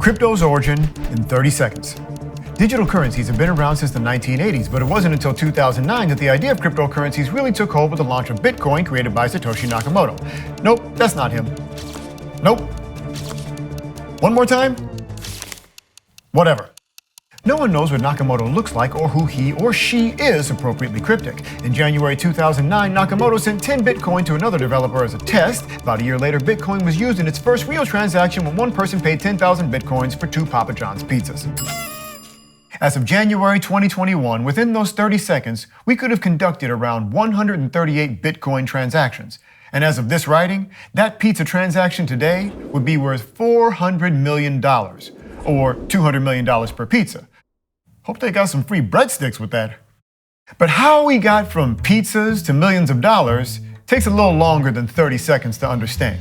Crypto's origin in 30 seconds. Digital currencies have been around since the 1980s, but it wasn't until 2009 that the idea of cryptocurrencies really took hold with the launch of Bitcoin created by Satoshi Nakamoto. Nope, that's not him. Nope. One more time? Whatever. No one knows what Nakamoto looks like or who he or she is appropriately cryptic. In January 2009, Nakamoto sent 10 Bitcoin to another developer as a test. About a year later, Bitcoin was used in its first real transaction when one person paid 10,000 Bitcoins for 2 Papa John's pizzas. As of January 2021, within those 30 seconds, we could have conducted around 138 Bitcoin transactions. And as of this writing, that pizza transaction today would be worth $400 million, or $200 million per pizza. Hope they got some free breadsticks with that. But how we got from pizzas to millions of dollars takes a little longer than 30 seconds to understand.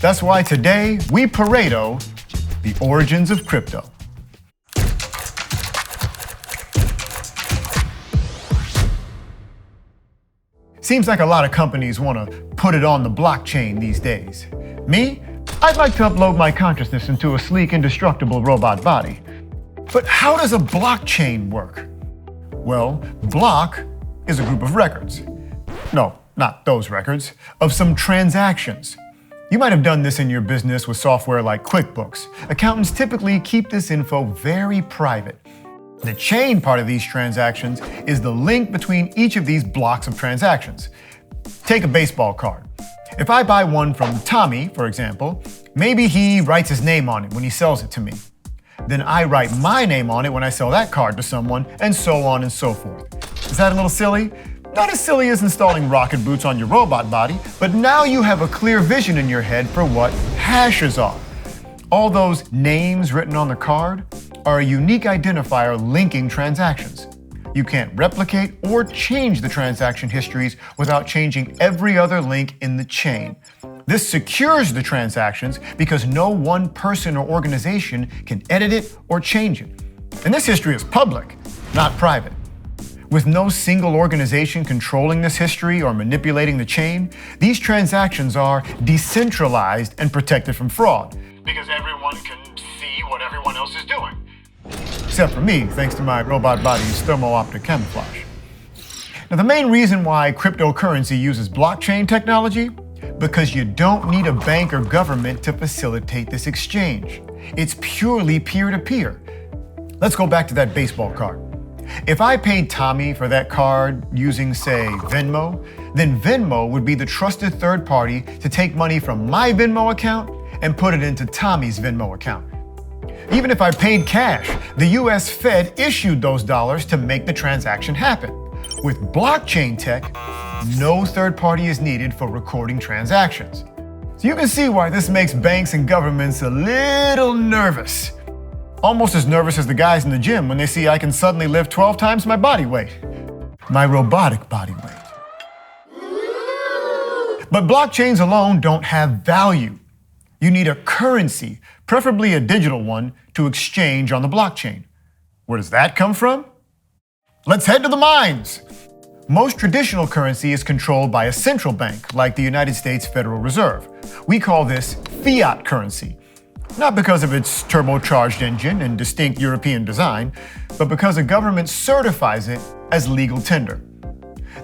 That's why today we Pareto the origins of crypto. Seems like a lot of companies want to put it on the blockchain these days. Me? I'd like to upload my consciousness into a sleek, indestructible robot body. But how does a blockchain work? Well, block is a group of records. No, not those records, of some transactions. You might have done this in your business with software like QuickBooks. Accountants typically keep this info very private. The chain part of these transactions is the link between each of these blocks of transactions. Take a baseball card. If I buy one from Tommy, for example, maybe he writes his name on it when he sells it to me. Then I write my name on it when I sell that card to someone, and so on and so forth. Is that a little silly? Not as silly as installing rocket boots on your robot body, but now you have a clear vision in your head for what hashes are. All those names written on the card are a unique identifier linking transactions. You can't replicate or change the transaction histories without changing every other link in the chain. This secures the transactions because no one person or organization can edit it or change it. And this history is public, not private. With no single organization controlling this history or manipulating the chain, these transactions are decentralized and protected from fraud, because everyone can see what everyone else is doing. Except for me, thanks to my robot body's thermo-optic camouflage. Now, the main reason why cryptocurrency uses blockchain technology? Because you don't need a bank or government to facilitate this exchange. It's purely peer-to-peer. Let's go back to that baseball card. If I paid Tommy for that card using, say, Venmo, then Venmo would be the trusted third party to take money from my Venmo account and put it into Tommy's Venmo account. Even if I paid cash, the US Fed issued those dollars to make the transaction happen. With blockchain tech, no third party is needed for recording transactions. So you can see why this makes banks and governments a little nervous. Almost as nervous as the guys in the gym when they see I can suddenly lift 12 times my body weight. My robotic body weight. But blockchains alone don't have value. You need a currency, preferably a digital one, to exchange on the blockchain. Where does that come from? Let's head to the mines. Most traditional currency is controlled by a central bank, like the United States Federal Reserve. We call this fiat currency. Not because of its turbocharged engine and distinct European design, but because a government certifies it as legal tender.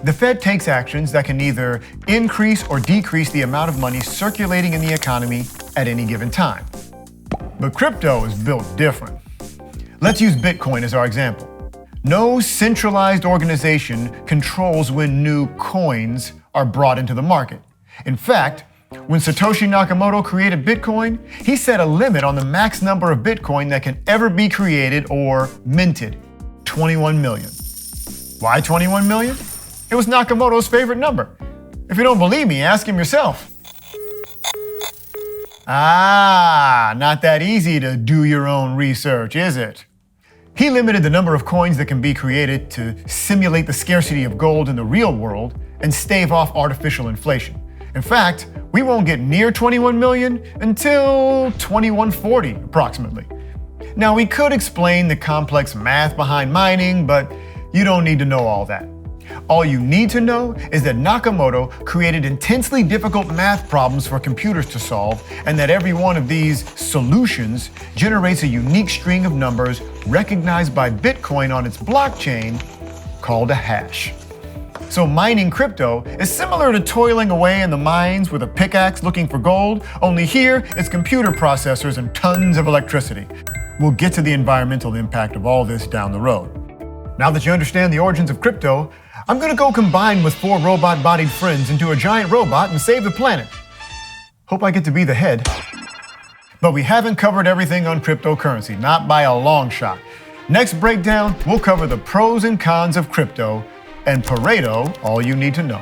The Fed takes actions that can either increase or decrease the amount of money circulating in the economy at any given time. But crypto is built different. Let's use Bitcoin as our example. No centralized organization controls when new coins are brought into the market. In fact, when Satoshi Nakamoto created Bitcoin, he set a limit on the max number of Bitcoin that can ever be created or minted, 21 million. Why 21 million? It was Nakamoto's favorite number. If you don't believe me, ask him yourself. Not that easy to do your own research, is it? He limited the number of coins that can be created to simulate the scarcity of gold in the real world and stave off artificial inflation. In fact, we won't get near 21 million until 2140, approximately. Now, we could explain the complex math behind mining, but you don't need to know all that. All you need to know is that Nakamoto created intensely difficult math problems for computers to solve, and that every one of these solutions generates a unique string of numbers recognized by Bitcoin on its blockchain called a hash. So mining crypto is similar to toiling away in the mines with a pickaxe looking for gold, only here it's computer processors and tons of electricity. We'll get to the environmental impact of all this down the road. Now that you understand the origins of crypto, I'm gonna go combine with 4 robot-bodied friends into a giant robot and save the planet. Hope I get to be the head. But we haven't covered everything on cryptocurrency, not by a long shot. Next breakdown, we'll cover the pros and cons of crypto and Pareto, all you need to know.